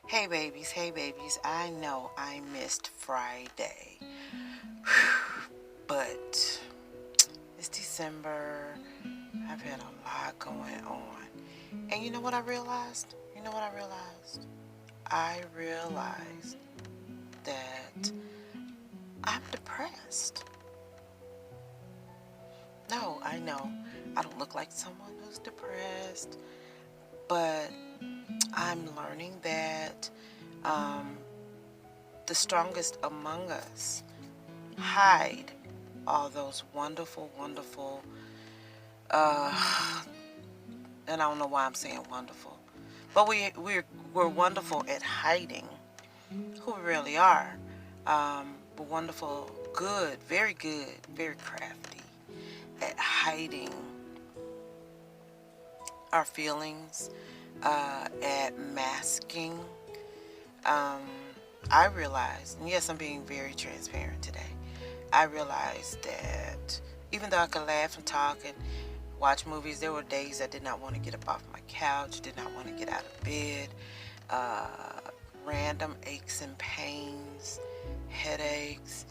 Hey babies, I know I missed Friday, but it's December. I've had a lot going on. And you know what I realized? I realized that I'm depressed. No, I know I don't look like someone who's depressed, but I'm learning that um, the strongest among us hide all those wonderful, wonderful, uh, and I don't know why I'm saying wonderful, but we're wonderful at hiding who we really are. We're wonderful, good, very crafty at hiding our feelings, at masking. Um, I realized, and yes, I'm being very transparent today. I realized that even though I could laugh and talk and watch movies, there were days I did not want to get up off my couch, did not want to get out of bed. Uh, Random aches and pains, headaches,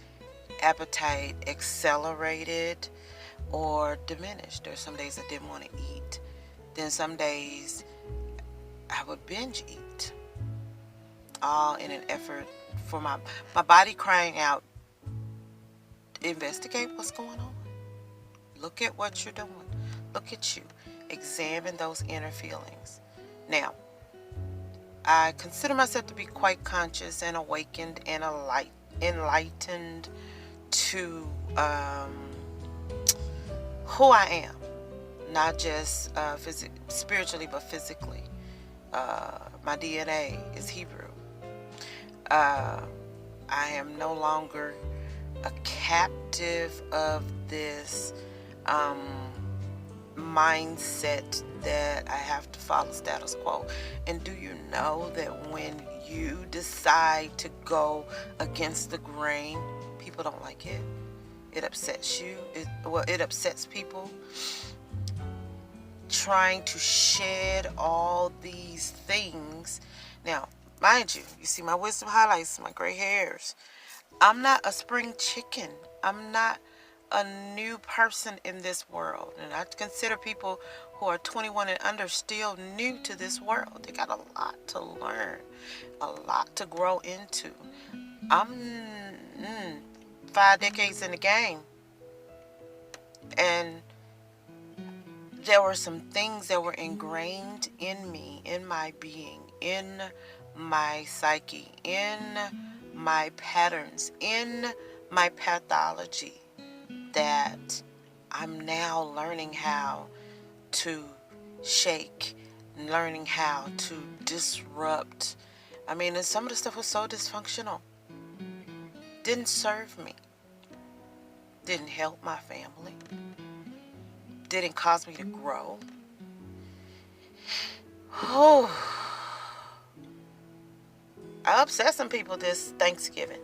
appetite accelerated or diminished. There were some days I didn't want to eat. Then some days I would binge eat, all in an effort for my body crying out, investigate what's going on. Look at what you're doing. Look at you. Examine those inner feelings. Now, I consider myself to be quite conscious and awakened and enlightened to who I am, not just spiritually, but physically. My DNA is Hebrew. I am no longer a captive of this mindset that I have to follow status quo. And do you know that when you decide to go against the grain, people don't like it? It upsets you. It upsets people. Trying to shed all these things. Now, mind you, you see my wisdom highlights, my gray hairs. I'm not a spring chicken. I'm not a new person in this world. And I consider people who are 21 and under still new to this world. They got a lot to learn, a lot to grow into. I'm 5 decades in the game. And there were some things that were ingrained in me, in my being, in my psyche, in my patterns, in my pathology, that I'm now learning how to shake, learning how to disrupt. I mean, and some of the stuff was so dysfunctional. Didn't serve me. Didn't help my family. Didn't cause me to grow. Oh, I upset some people this Thanksgiving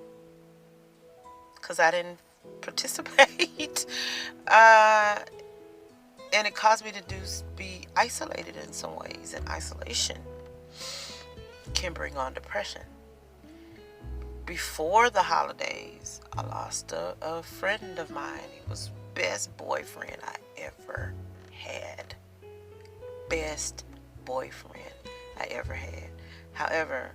because I didn't participate. And it caused me to be isolated in some ways. And isolation can bring on depression. Before the holidays, I lost a friend of mine. He was the best boyfriend I ever had. Best boyfriend I ever had. However,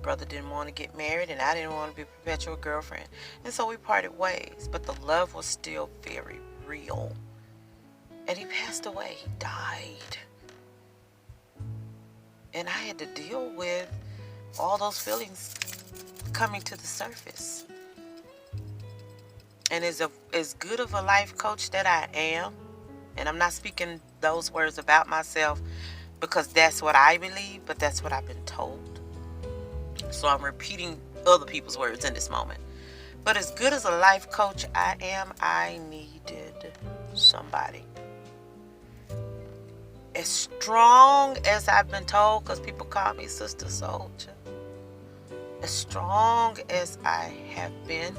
brother didn't want to get married and I didn't want to be a perpetual girlfriend. And so we parted ways. But the love was still very real. And he passed away. He died. And I had to deal with all those feelings coming to the surface. And as good of a life coach that I am, and I'm not speaking those words about myself because that's what I believe, but that's what I've been told. So I'm repeating other people's words in this moment. But as good as a life coach I am, I needed somebody. As strong as I've been told, because people call me Sister Soldier, as strong as I have been,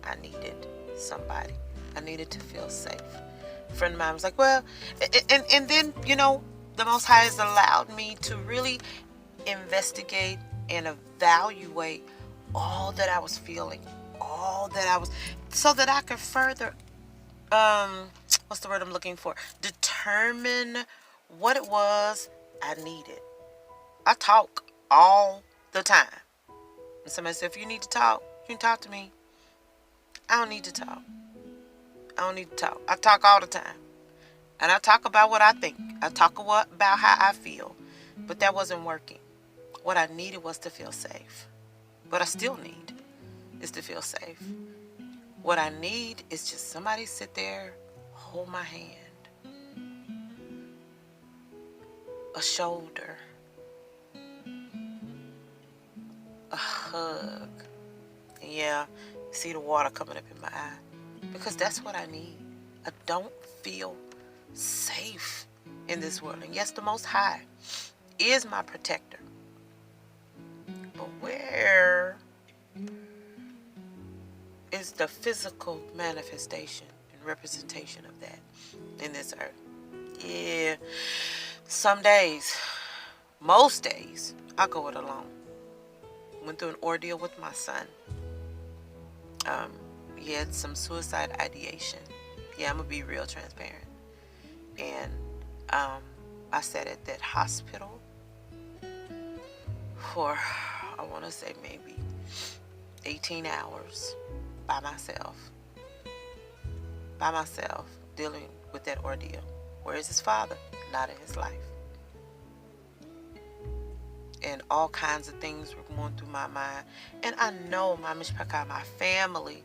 I needed somebody. I needed to feel safe. A friend of mine was like, well, and then, the Most High has allowed me to really investigate and evaluate all that I was feeling, all that I was, so that I could further, what's the word I'm looking for? Determine what it was I needed. I talk all the time. And somebody said, if you need to talk, you can talk to me. I don't need to talk. I don't need to talk. I talk all the time. And I talk about what I think. I talk about how I feel. But that wasn't working. What I needed was to feel safe. What I still need is to feel safe. What I need is just somebody sit there, hold my hand, a shoulder, a hug. Yeah, see the water coming up in my eye. Because that's what I need. I don't feel safe in this world. And yes, the Most High is my protector. But where is the physical manifestation and representation of that in this earth? Yeah, some days, most days, I go it alone. Went through an ordeal with my son. He had some suicide ideation. Yeah, I'm gonna be real transparent. And I sat at that hospital for, I want to say maybe 18 hours by myself, dealing with that ordeal. Where is his father? Not in his life. And all kinds of things were going through my mind. And I know my mishpachah, my family,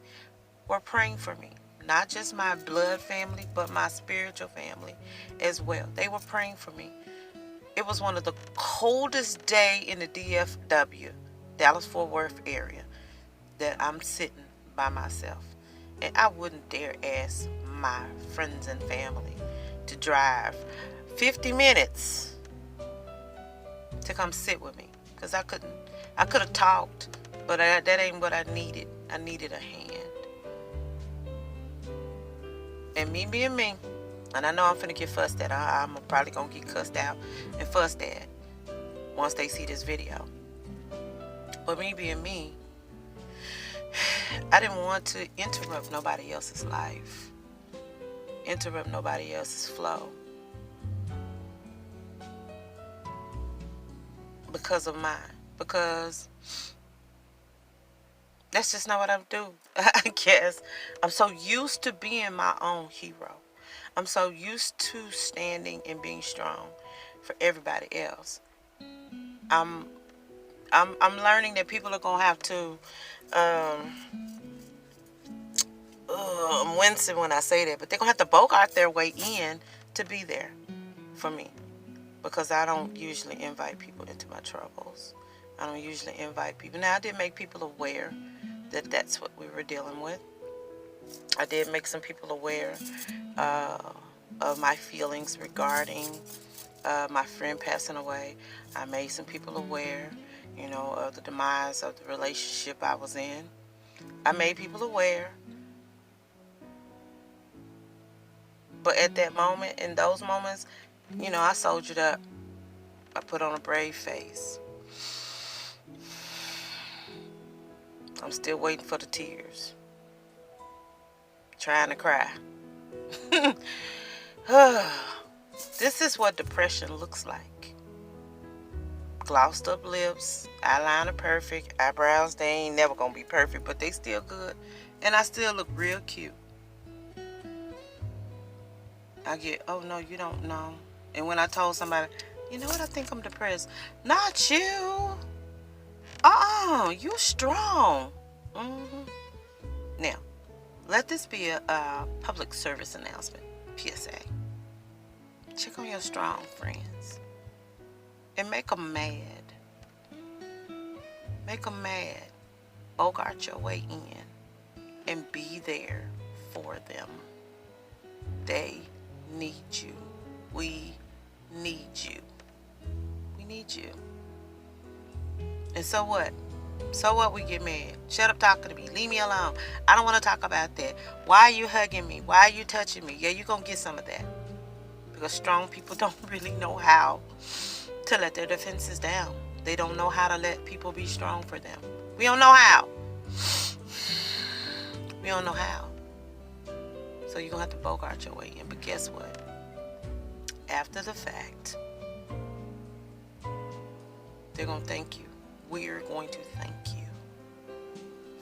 were praying for me. Not just my blood family, but my spiritual family as well. They were praying for me. It was one of the coldest days in the DFW, Dallas-Fort Worth area, that I'm sitting by myself. And I wouldn't dare ask my friends and family to drive 50 minutes to come sit with me. Because I could have talked, but that ain't what I needed. I needed a hand. And me being me, and I know I'm finna get fussed at. I'm probably gonna get cussed out and fussed at once they see this video. But me being me, I didn't want to interrupt nobody else's life, interrupt nobody else's flow, because of mine. Because that's just not what I do. I guess I'm so used to being my own hero. I'm so used to standing and being strong for everybody else. I'm learning that people are gonna have to. I'm wincing when I say that, but they're gonna have to bogart their way in to be there for me, because I don't usually invite people into my troubles. I don't usually invite people. Now, I did make people aware that that's what we were dealing with. I did make some people aware of my feelings regarding my friend passing away. I made some people aware, of the demise of the relationship I was in. I made people aware. But at that moment, in those moments, I soldiered up. I put on a brave face. I'm still waiting for the tears. Trying to cry. This is what depression looks like. Glossed up lips, eyeliner perfect, eyebrows, they ain't never gonna be perfect, but they still good. And I still look real cute. I get, oh no, you don't know. And when I told somebody, you know what, I think I'm depressed. Not you. You're strong. Now, let this be a public service announcement, PSA. Check on your strong friends and make them mad. Make them mad. Bogart your way in and be there for them. They need you. We need you. We need you. And so what? So what, we get mad? Shut up talking to me. Leave me alone. I don't want to talk about that. Why are you hugging me? Why are you touching me? Yeah, you're going to get some of that. Because strong people don't really know how to let their defenses down. They don't know how to let people be strong for them. We don't know how. We don't know how. So you're going to have to bogart your way in. But guess what? After the fact, they're going to thank you. We're going to thank you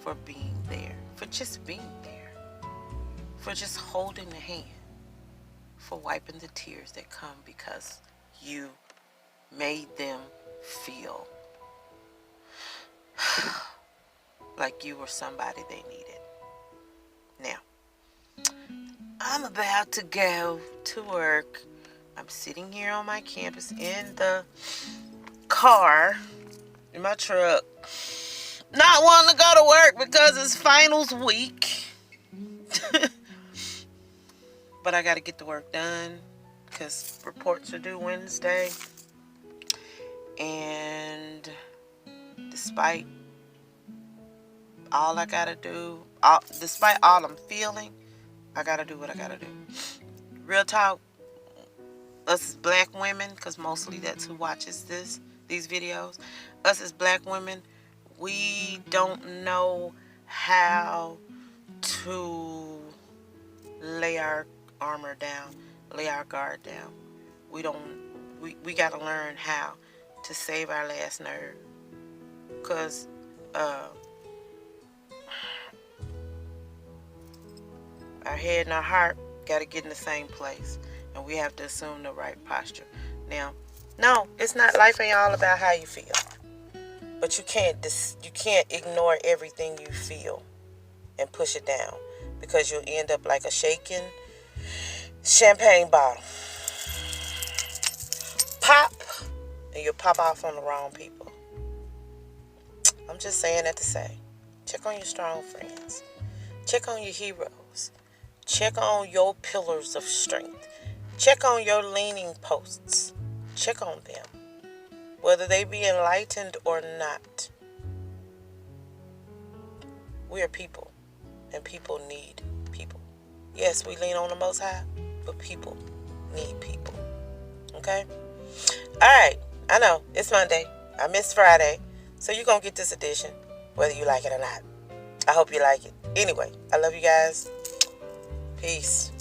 for being there. For just being there. For just holding the hand. For wiping the tears that come because you made them feel like you were somebody they needed. Now, I'm about to go to work. I'm sitting here on my campus in the car, in my truck, not wanting to go to work because it's finals week. But I got to get the work done because reports are due Wednesday. And despite all I got to do, despite all I'm feeling, I got to do what I got to do. Real talk, us as black women, because mostly that's who watches these videos, us as black women, we don't know how to lay our armor down, lay our guard down. We got to learn how to save our last nerve, because our head and our heart got to get in the same place, and we have to assume the right posture. Now, no, it's not, life ain't all about how you feel, but you can't ignore everything you feel and push it down, because you'll end up like a shaken champagne bottle. Pop, and you'll pop off on the wrong people. I'm just saying that to say, check on your strong friends. Check on your heroes. Check on your pillars of strength. Check on your leaning posts. Check on them, whether they be enlightened or not. We are people, and people need people. Yes, we lean on the Most High, but people need people. Okay? Alright, I know, it's Monday. I missed Friday, so you're going to get this edition, whether you like it or not. I hope you like it. Anyway, I love you guys. Peace.